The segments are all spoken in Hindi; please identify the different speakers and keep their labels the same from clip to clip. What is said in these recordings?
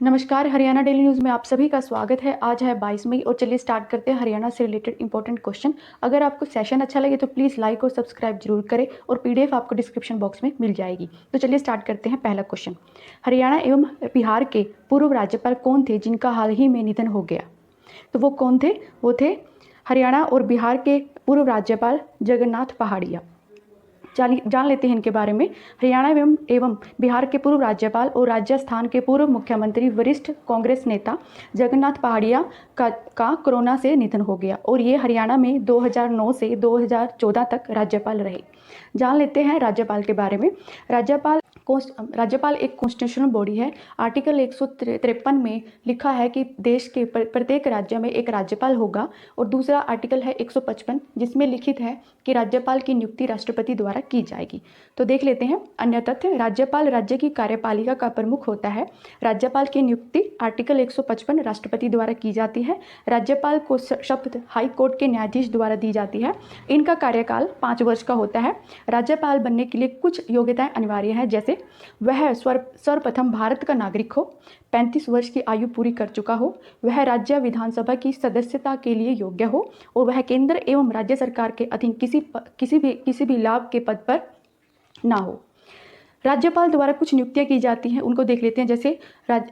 Speaker 1: नमस्कार, हरियाणा डेली न्यूज़ में आप सभी का स्वागत है। आज है 22 मई और चलिए स्टार्ट करते हैं हरियाणा से रिलेटेड इंपॉर्टेंट क्वेश्चन। अगर आपको सेशन अच्छा लगे तो प्लीज़ लाइक और सब्सक्राइब जरूर करें और पीडीएफ आपको डिस्क्रिप्शन बॉक्स में मिल जाएगी। तो चलिए स्टार्ट करते हैं। पहला क्वेश्चन, हरियाणा एवं बिहार के पूर्व राज्यपाल कौन थे जिनका हाल ही में निधन हो गया? तो वो कौन थे? वो थे हरियाणा और बिहार के पूर्व राज्यपाल जगन्नाथ पहाड़िया। जान लेते हैं इनके बारे में। हरियाणा एवं बिहार के पूर्व राज्यपाल और राजस्थान के पूर्व मुख्यमंत्री वरिष्ठ कांग्रेस नेता जगन्नाथ पहाड़िया का कोरोना से निधन हो गया और ये हरियाणा में 2009 से 2014 तक राज्यपाल रहे। जान लेते हैं राज्यपाल के बारे में। राज्यपाल एक कॉन्स्टिट्यूशनल बॉडी है। आर्टिकल 153 में लिखा है कि देश के प्रत्येक राज्य में एक राज्यपाल होगा और दूसरा आर्टिकल है 155 जिसमें लिखित है कि राज्यपाल की नियुक्ति राष्ट्रपति द्वारा की जाएगी। तो देख लेते हैं अन्य तथ्य। राज्यपाल राज्य की कार्यपालिका का प्रमुख होता है। राज्यपाल की नियुक्ति आर्टिकल 155 राष्ट्रपति द्वारा की जाती है। राज्यपाल को शपथ हाई कोर्ट के न्यायाधीश द्वारा दी जाती है। इनका कार्यकाल 5 वर्ष का होता है। राज्यपाल बनने के लिए कुछ योग्यताएं अनिवार्य हैं, जैसे वह सर्वप्रथम भारत का नागरिक हो, 35 वर्ष की आयु पूरी कर चुका हो, वह राज्य विधानसभा की सदस्यता के लिए योग्य हो और वह केंद्र एवं राज्य सरकार के अधीन किसी भी लाभ के पद पर ना हो। राज्यपाल द्वारा कुछ नियुक्तियां की जाती हैं, उनको देख लेते हैं। जैसे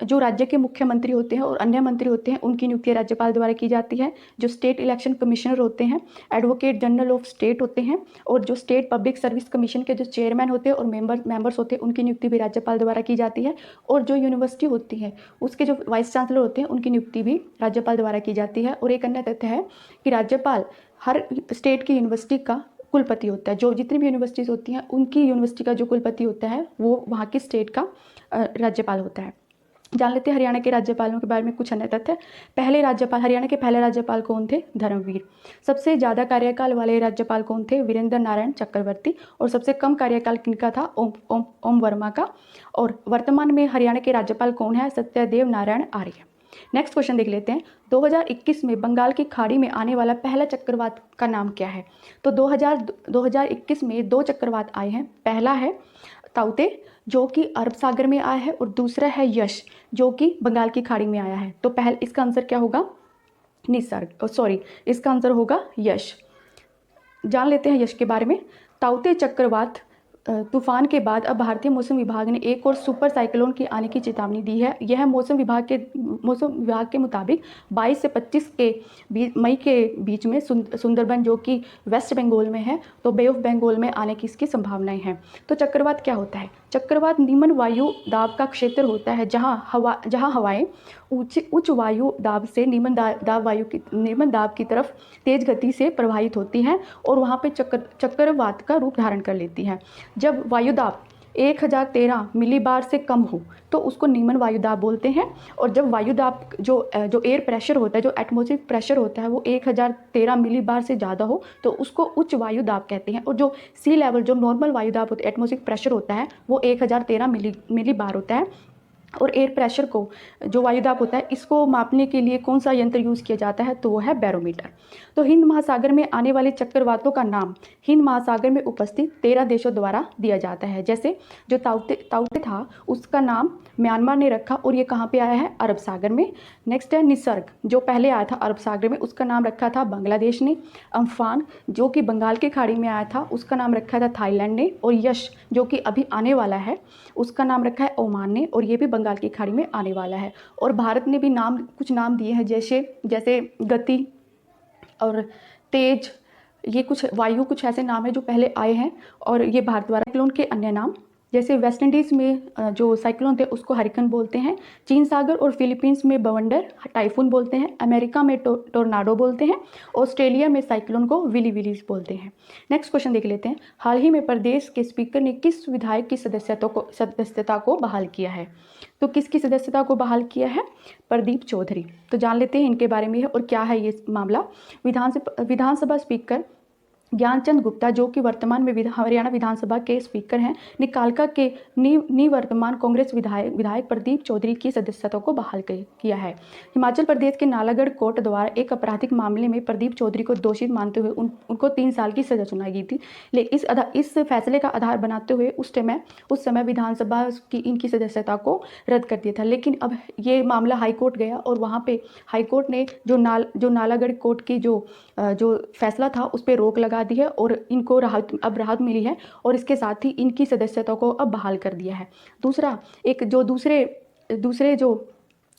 Speaker 1: जो राज्य के मुख्यमंत्री होते हैं और अन्य मंत्री होते हैं उनकी नियुक्तियां राज्यपाल द्वारा की जाती है। जो स्टेट इलेक्शन कमिश्नर होते हैं, एडवोकेट जनरल ऑफ स्टेट होते हैं और जो स्टेट पब्लिक सर्विस कमीशन के जो चेयरमैन होते हैं और मेंबर्स होते हैं उनकी नियुक्ति भी राज्यपाल द्वारा की जाती है। और जो यूनिवर्सिटी होती है उसके जो वाइस चांसलर होते हैं उनकी नियुक्ति भी राज्यपाल द्वारा की जाती है। और एक अन्य तथ्य है कि राज्यपाल हर स्टेट की यूनिवर्सिटी का कुलपति होता है। जो जितनी भी यूनिवर्सिटीज़ होती हैं उनकी यूनिवर्सिटी का जो कुलपति होता है वो वहाँ की स्टेट का राज्यपाल होता है। जान लेते हैं हरियाणा के राज्यपालों के बारे में कुछ अन्य तथ्य। हरियाणा के पहले राज्यपाल कौन थे? धर्मवीर। सबसे ज़्यादा कार्यकाल वाले राज्यपाल कौन थे? वीरेंद्र नारायण चक्रवर्ती। और सबसे कम कार्यकाल किनका था? ओम वर्मा का। और वर्तमान में हरियाणा के राज्यपाल कौन है? सत्यदेव नारायण आर्य। नेक्स्ट क्वेश्चन देख लेते हैं। 2021 में बंगाल की खाड़ी में आने वाला पहला चक्रवात का नाम क्या है? तो 2021 में 2 चक्रवात आए हैं। पहला है ताउते जो कि अरब सागर में आया है और दूसरा है यश जो कि बंगाल की खाड़ी में आया है। तो इसका आंसर क्या होगा? इसका आंसर होगा यश। जान लेते हैं यश के बारे में। ताउते चक्रवात तूफान के बाद अब भारतीय मौसम विभाग ने एक और सुपर साइक्लोन के आने की चेतावनी दी है। यह मौसम विभाग के मुताबिक 22 से 25 मई के बीच में सुंदरबन जो कि वेस्ट बंगाल में है तो बे ऑफ बंगाल में आने की इसकी संभावनाएं हैं। तो चक्रवात क्या होता है? चक्रवात निम्न वायु दाब का क्षेत्र होता है जहां हवाएं उच्च वायु दाब से निम्न दाब की तरफ तेज गति से प्रवाहित होती हैं और वहां पे चक्रवात का रूप धारण कर लेती हैं। जब वायुदाब 1013 मिलीबार से कम हो तो उसको निम्न वायुदाब बोलते हैं। और जब वायुदाब जो एयर प्रेशर होता है, जो एटमॉस्फेरिक प्रेशर होता है वो 1013 मिलीबार से ज़्यादा हो तो उसको उच्च वायुदाब कहते हैं। और जो सी लेवल जो नॉर्मल वायुदाब होता है, एटमॉस्फेरिक प्रेशर होता है वो 1013 मिलीबार होता है। और एयर प्रेशर को जो वायुदाब होता है इसको मापने के लिए कौन सा यंत्र यूज़ किया जाता है? तो वो है बैरोमीटर। तो हिंद महासागर में आने वाले चक्रवातों का नाम हिंद महासागर में उपस्थित 13 देशों द्वारा दिया जाता है। जैसे जो ताउते था उसका नाम म्यांमार ने रखा और ये कहाँ पे आया है? अरब सागर में। नेक्स्ट है निसर्ग जो पहले आया था अरब सागर में, उसका नाम रखा था बांग्लादेश ने। अम्फान जो कि बंगाल की खाड़ी में आया था उसका नाम रखा था थाईलैंड ने। और यश जो कि अभी आने वाला है उसका नाम रखा है ओमान ने और ये भी बंगाल की खाड़ी में आने वाला है। और भारत ने भी कुछ नाम दिए हैं जैसे गति और तेज, ये कुछ वायु कुछ ऐसे नाम है जो पहले आए हैं और ये भारत द्वारा। साइक्लोन के अन्य नाम जैसे वेस्ट इंडीज़ में जो साइक्लोन थे उसको हरिकन बोलते हैं। चीन सागर और फिलीपींस में बवंडर टाइफून बोलते हैं। अमेरिका में टोर्नाडो बोलते हैं। ऑस्ट्रेलिया में साइक्लोन को विली विलीज बोलते हैं। नेक्स्ट क्वेश्चन देख लेते हैं। हाल ही में प्रदेश के स्पीकर ने किस विधायक की सदस्यता को बहाल किया है? तो किसकी सदस्यता को बहाल किया है? प्रदीप चौधरी। तो जान लेते हैं इनके बारे में और क्या है ये मामला। विधानसभा स्पीकर ज्ञानचंद गुप्ता जो कि वर्तमान में हरियाणा विधानसभा के स्पीकर हैं ने कालका के निवर्तमान कांग्रेस विधायक प्रदीप चौधरी की सदस्यता को बहाल किया है। हिमाचल प्रदेश के नालागढ़ कोर्ट द्वारा एक आपराधिक मामले में प्रदीप चौधरी को दोषी मानते हुए उनको 3 साल की सजा सुनाई गई थी। लेकिन इस फैसले का आधार बनाते हुए उस समय विधानसभा की इनकी सदस्यता को रद्द कर दिया था। लेकिन अब ये मामला हाईकोर्ट गया और वहाँ पे हाईकोर्ट ने जो नालागढ़ कोर्ट की जो फैसला था उस पर रोक लगा दी है और इनको राहत मिली है और इसके साथ ही इनकी सदस्यता को अब बहाल कर दिया है। दूसरे जो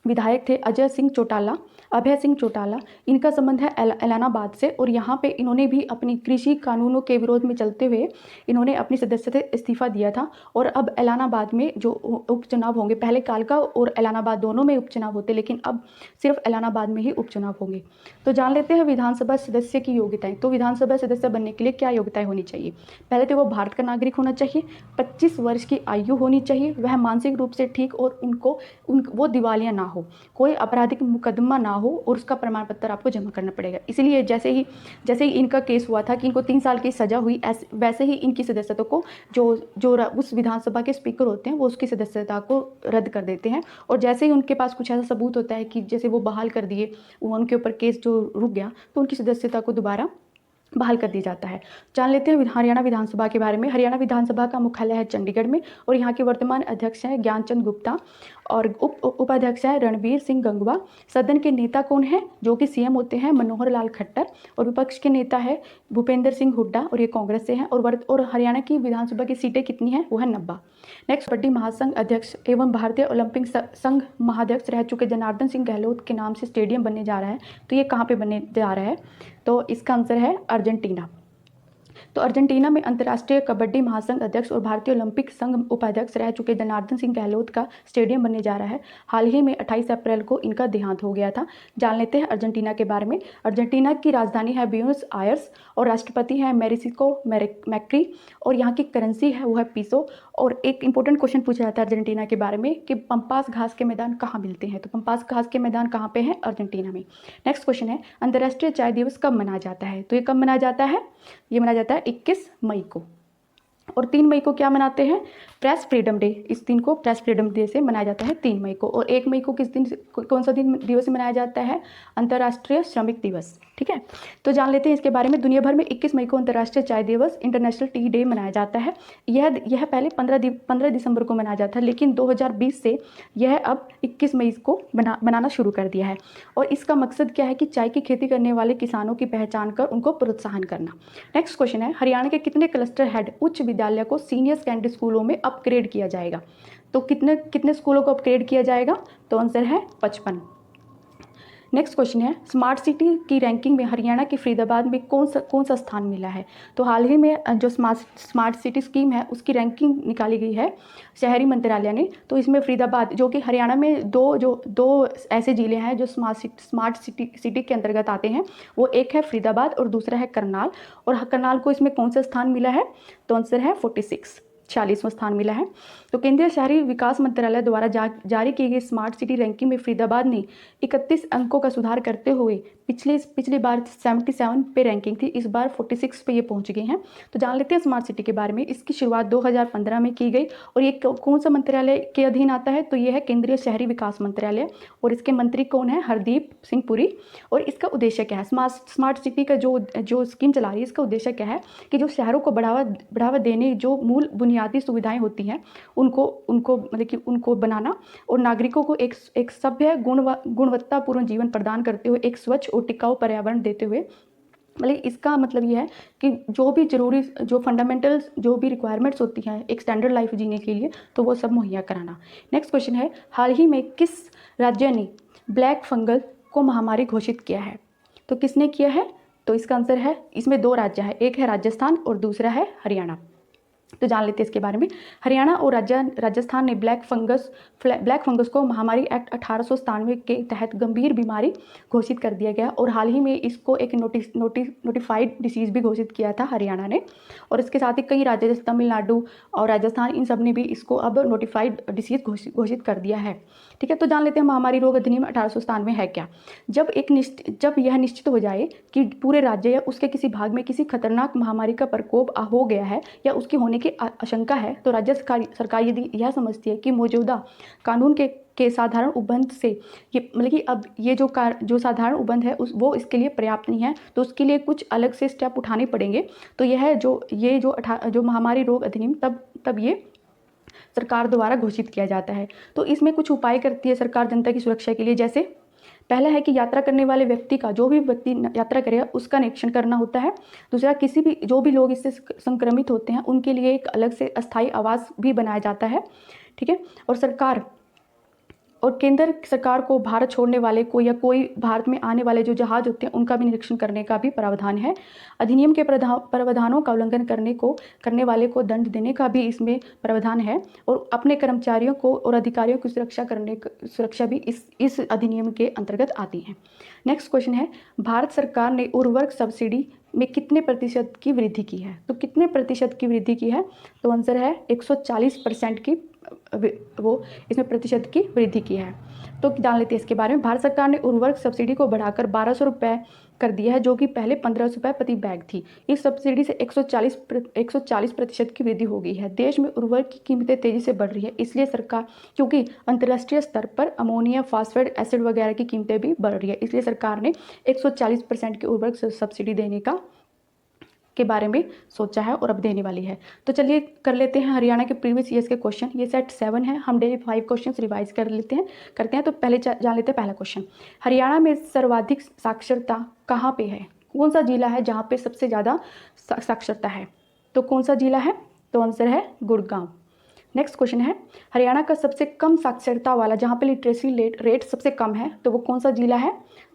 Speaker 1: विधायक थे अभय सिंह चौटाला, इनका संबंध है एलानाबाद से और यहाँ पे इन्होंने भी अपनी कृषि कानूनों के विरोध में चलते हुए इन्होंने अपनी सदस्यता से इस्तीफा दिया था और अब एलानाबाद में जो उपचुनाव होंगे, पहले कालका और एलानाबाद दोनों में उपचुनाव होते लेकिन अब सिर्फ एलानाबाद में ही उपचुनाव होंगे। तो जान लेते हैं विधानसभा सदस्य की योग्यताएं। तो विधानसभा सदस्य बनने के लिए क्या योग्यताएं होनी चाहिए? पहले तो वो भारत का नागरिक होना चाहिए, 25 वर्ष की आयु होनी चाहिए, वह मानसिक रूप से ठीक और वो दिवालिया ना हो, कोई आपराधिक मुकदमा ना हो और उसका प्रमाण पत्र आपको जमा करना पड़ेगा। इसलिए जैसे ही इनका केस हुआ था कि इनको 3 साल की सजा हुई, वैसे ही इनकी सदस्यता को जो उस विधानसभा के स्पीकर होते हैं वो उसकी सदस्यता को रद्द कर देते हैं और जैसे ही उनके पास कुछ ऐसा सबूत होता है कि जैसे वो बहाल कर दिए, उनके ऊपर केस जो रुक गया तो उनकी सदस्यता को दोबारा बहाल कर दिया जाता है। जान लेते हैं हरियाणा विधानसभा के बारे में। हरियाणा विधानसभा का मुख्यालय है चंडीगढ़ में और यहाँ के वर्तमान अध्यक्ष हैं ज्ञानचंद गुप्ता और उपाध्यक्ष हैं रणबीर सिंह गंगवा। सदन के नेता कौन है? जो कि सीएम होते हैं मनोहर लाल खट्टर और विपक्ष के नेता है भूपेंद्र सिंह हुड्डा और ये कांग्रेस से हैं और हरियाणा की विधानसभा की सीटें कितनी हैं? वो है 90। नेक्स्ट, कबड्डी महासंघ अध्यक्ष एवं भारतीय ओलंपिक संघ महाध्यक्ष रह चुके जनार्दन सिंह गहलोत के नाम से स्टेडियम बनने जा रहा है। तो ये कहाँ पे बनने जा रहा है? तो इसका आंसर है अर्जेंटीना। तो अर्जेंटीना में अंतर्राष्ट्रीय कबड्डी महासंघ अध्यक्ष और भारतीय ओलंपिक संघ उपाध्यक्ष रह चुके जनार्दन सिंह गहलोत का स्टेडियम बनने जा रहा है। हाल ही में 28 अप्रैल को इनका देहांत हो गया था। जान लेते हैं अर्जेंटीना के बारे में। अर्जेंटीना की राजधानी है ब्यूनस आयर्स और राष्ट्रपति है मैरिसिको मैक्री और यहाँ की करेंसी है वो है पीसो। और एक इंपॉर्टेंट क्वेश्चन पूछा जाता है अर्जेंटीना के बारे में कि पंपास घास के मैदान कहाँ मिलते हैं? तो पंपास घास के मैदान कहाँ पे हैं? अर्जेंटीना में। नेक्स्ट क्वेश्चन है अंतर्राष्ट्रीय चाय दिवस कब मनाया जाता है? तो ये कब मनाया जाता है? ये मनाया जाता है 21 मई को। और 3 मई को क्या मनाते हैं? Press freedom day. इस दिन को प्रेस फ्रीडम डे से मनाया जाता है 3 मई को। और 1 मई को कौन सा दिवस मनाया जाता है? अंतर्राष्ट्रीय श्रमिक दिवस। ठीक है, तो जान लेते हैं इसके बारे में। दुनिया भर में 21 मई को अंतर्राष्ट्रीय चाय दिवस इंटरनेशनल टी डे मनाया जाता है। यह पहले 15 दिसंबर को मनाया जाता है लेकिन 2020 से यह अब 21 मई को बनाना शुरू कर दिया है। और इसका मकसद क्या है कि चाय की खेती करने वाले किसानों की पहचान कर उनको प्रोत्साहन करना। नेक्स्ट क्वेश्चन है हरियाणा के कितने क्लस्टर हेड उच्च विद्यालय को सीनियर सेकेंडरी स्कूलों में अपग्रेड किया जाएगा? तो कितने स्कूलों को अपग्रेड किया जाएगा? तो आंसर है 55। नेक्स्ट क्वेश्चन है स्मार्ट सिटी की रैंकिंग में हरियाणा के फरीदाबाद में कौन सा स्थान मिला है? तो हाल ही में जो स्मार्ट सिटी स्कीम है उसकी रैंकिंग निकाली गई है शहरी मंत्रालय ने। तो इसमें फरीदाबाद जो कि हरियाणा में दो ऐसे ज़िले हैं जो स्मार्ट सिटी के अंतर्गत आते हैं, वो एक है फरीदाबाद और दूसरा है करनाल। और करनाल को इसमें कौन सा स्थान मिला है? तो आंसर है 46वां स्थान मिला है। तो केंद्रीय शहरी विकास मंत्रालय द्वारा जारी की गई स्मार्ट सिटी रैंकिंग में फरीदाबाद ने 31 अंकों का सुधार करते हुए पिछली बार 77 पे रैंकिंग थी, इस बार 46 पे ये पहुंच गए हैं। तो जान लेते हैं स्मार्ट सिटी के बारे में। इसकी शुरुआत 2015 में की गई और ये कौन सा मंत्रालय के अधीन आता है? तो ये है केंद्रीय शहरी विकास मंत्रालय और इसके मंत्री कौन है? हरदीप सिंह पुरी। और इसका उद्देश्य क्या है? स्मार्ट सिटी का जो स्कीम चला रही है इसका उद्देश्य क्या है कि जो शहरों को बढ़ावा देने जो मूल बुनियादी सुविधाएं होती हैं उनको मतलब कि उनको बनाना और नागरिकों को एक सभ्य गुणवत्तापूर्ण जीवन प्रदान करते हुए एक स्वच्छ और टिकाऊ पर्यावरण देते हुए, मतलब इसका मतलब ये है कि जो भी जरूरी जो फंडामेंटल जो भी रिक्वायरमेंट्स होती हैं एक स्टैंडर्ड लाइफ जीने के लिए, तो वो सब मुहैया कराना। नेक्स्ट क्वेश्चन है हाल ही में किस राज्य ने ब्लैक फंगस को महामारी घोषित किया है? तो किसने किया है? तो इसका आंसर है, इसमें 2 राज्य है, एक है राजस्थान और दूसरा है हरियाणा। तो जान लेते हैं इसके बारे में। हरियाणा और राजस्थान ने ब्लैक फंगस को महामारी एक्ट 1897 के तहत गंभीर बीमारी घोषित कर दिया गया और हाल ही में इसको एक नोटिफाइड डिसीज़ भी घोषित किया था हरियाणा ने। और इसके साथ ही कई राज्य जैसे तमिलनाडु और राजस्थान, इन सब ने भी इसको अब नोटिफाइड डिसीज़ घोषित कर दिया है। ठीक है, तो जान लेते हैं महामारी रोग अधिनियम 1897 है क्या। जब यह निश्चित हो जाए कि पूरे राज्य या उसके किसी भाग में किसी खतरनाक महामारी का प्रकोप हो गया है या उसके होने की आशंका है, तो राज्य सरकार यदि यह समझती है कि मौजूदा कानून के साधारण उपबंध से ये मतलब कि अब ये जो साधारण उपबंध है वो इसके लिए पर्याप्त नहीं है, तो उसके लिए कुछ अलग से स्टेप उठाने पड़ेंगे। तो यह जो महामारी रोग अधिनियम तब ये सरकार द्वारा घोषित किया जाता है। तो इसमें कुछ उपाय करती है सरकार जनता की सुरक्षा के लिए। जैसे पहला है कि यात्रा करने वाले व्यक्ति का, जो भी व्यक्ति यात्रा करेगा उसका निरीक्षण करना होता है। दूसरा, जो भी लोग इससे संक्रमित होते हैं उनके लिए एक अलग से अस्थायी आवास भी बनाया जाता है। ठीक है, और केंद्र सरकार को भारत छोड़ने वाले को या कोई भारत में आने वाले जो जहाज होते हैं उनका भी निरीक्षण करने का भी प्रावधान है। अधिनियम के प्रावधानों का उल्लंघन करने वाले को दंड देने का भी इसमें प्रावधान है। और अपने कर्मचारियों को और अधिकारियों की सुरक्षा भी इस अधिनियम के अंतर्गत आती है। नेक्स्ट क्वेश्चन है, भारत सरकार ने उर्वरक सब्सिडी में कितने प्रतिशत की वृद्धि की है। तो कितने प्रतिशत की वृद्धि की है, तो आंसर है 140% की इसमें प्रतिशत की वृद्धि की है। तो जान लेते हैं इसके बारे में। भारत सरकार ने उर्वरक सब्सिडी को बढ़ाकर 1200 रुपये कर दिया है, जो कि पहले 1500 रुपये प्रति बैग थी। इस सब्सिडी से 140% की वृद्धि हो गई है। देश में उर्वरक की कीमतें तेजी से बढ़ रही है, इसलिए सरकार, क्योंकि अंतर्राष्ट्रीय स्तर पर अमोनिया, फास्फेट, एसिड वगैरह की कीमतें भी बढ़ रही है, इसलिए सरकार ने 140% की उर्वरक सब्सिडी देने के बारे में सोचा है और अब देने वाली है। तो चलिए कर लेते हैं हरियाणा के प्रीवियस ईयर्स के क्वेश्चन। ये सेट 7 है, हम डेली 5 क्वेश्चन रिवाइज करते हैं। तो पहले जान लेते हैं पहला क्वेश्चन। हरियाणा में सर्वाधिक साक्षरता कहाँ पे है। कौन सा जिला है जहाँ पे सबसे ज़्यादा साक्षरता है, तो कौन सा जिला है, तो आंसर है गुड़गांव। नेक्स्ट क्वेश्चन है, हरियाणा का सबसे कम साक्षरता वाला, जहाँ पे लिटरेसी रेट सबसे कम है, तो वो कौन सा जिला है,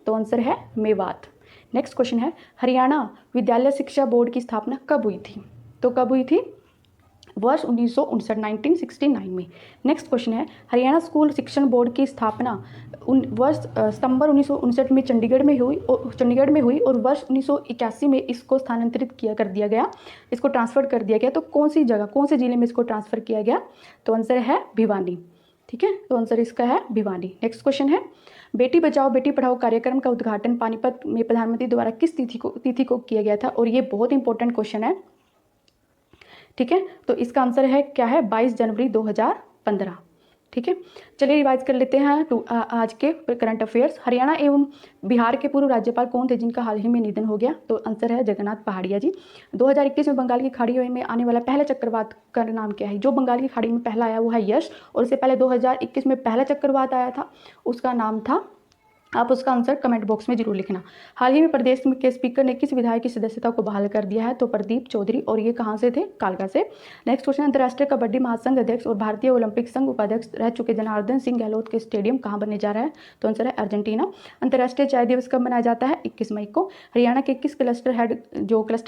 Speaker 1: तो आंसर है मेवात। नेक्स्ट क्वेश्चन है, हरियाणा विद्यालय शिक्षा बोर्ड की स्थापना कब हुई थी, तो कब हुई थी, वर्ष 1969 में। नेक्स्ट क्वेश्चन है, हरियाणा स्कूल शिक्षण बोर्ड की स्थापना वर्ष सितंबर 1959 में चंडीगढ़ में हुई और वर्ष 1981 में इसको स्थानांतरित कर दिया गया, इसको ट्रांसफर कर दिया गया। तो कौन सी जिले में इसको ट्रांसफर किया गया, तो आंसर है भिवानी। ठीक है, तो आंसर इसका है भिवानी। नेक्स्ट क्वेश्चन है, बेटी बचाओ बेटी पढ़ाओ कार्यक्रम का उद्घाटन पानीपत में प्रधानमंत्री द्वारा किस तिथि को किया गया था, और ये बहुत इंपॉर्टेंट क्वेश्चन है। ठीक है, तो इसका आंसर है क्या है, 22 जनवरी 2015। ठीक है, चलिए रिवाइज कर लेते हैं आज के करंट अफेयर्स। हरियाणा एवं बिहार के पूर्व राज्यपाल कौन थे जिनका हाल ही में निधन हो गया, तो आंसर है जगन्नाथ पहाड़िया जी। 2021 में बंगाल की खाड़ी में आने वाला पहला चक्रवात का नाम क्या है। जो बंगाल की खाड़ी में पहला आया वो है यश, और इससे पहले 2021 में पहला चक्रवात आया था, उसका नाम था, आप उसका आंसर कमेंट बॉक्स में जरूर लिखना। हाल ही में प्रदेश के स्पीकर ने किस विधायक की सदस्यता को बहाल कर दिया है, तो प्रदीप चौधरी, और ये कहाँ से थे, कालका से। नेक्स्ट क्वेश्चन, अंतर्राष्ट्रीय कबड्डी महासंघ अध्यक्ष और भारतीय ओलंपिक संघ उपाध्यक्ष रह चुके जनार्दन सिंह गहलोत के स्टेडियम कहाँ बनने जा रहा है, तो आंसर है अर्जेंटीना। अंतर्राष्ट्रीय चाय दिवस कब मनाया जाता है, 21 मई को। हरियाणा के किस क्लस्टर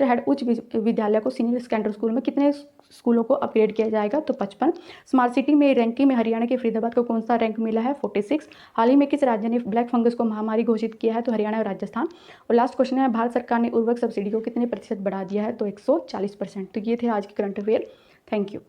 Speaker 1: हेड उच्च विद्यालय को सीनियर सेकेंडरी स्कूल में कितने स्कूलों को अपग्रेड किया जाएगा, तो 55। स्मार्ट सिटी में रैंकिंग में हरियाणा के फरीदाबाद को कौन सा रैंक मिला है, 46। हाल ही में किस राज्य ने ब्लैक फंगस को महामारी घोषित किया है, तो हरियाणा और राजस्थान। और लास्ट क्वेश्चन है, भारत सरकार ने उर्वरक सब्सिडी को कितने प्रतिशत बढ़ा दिया है, तो 140%। तो ये थे आज के करंट अफेयर। Thank you.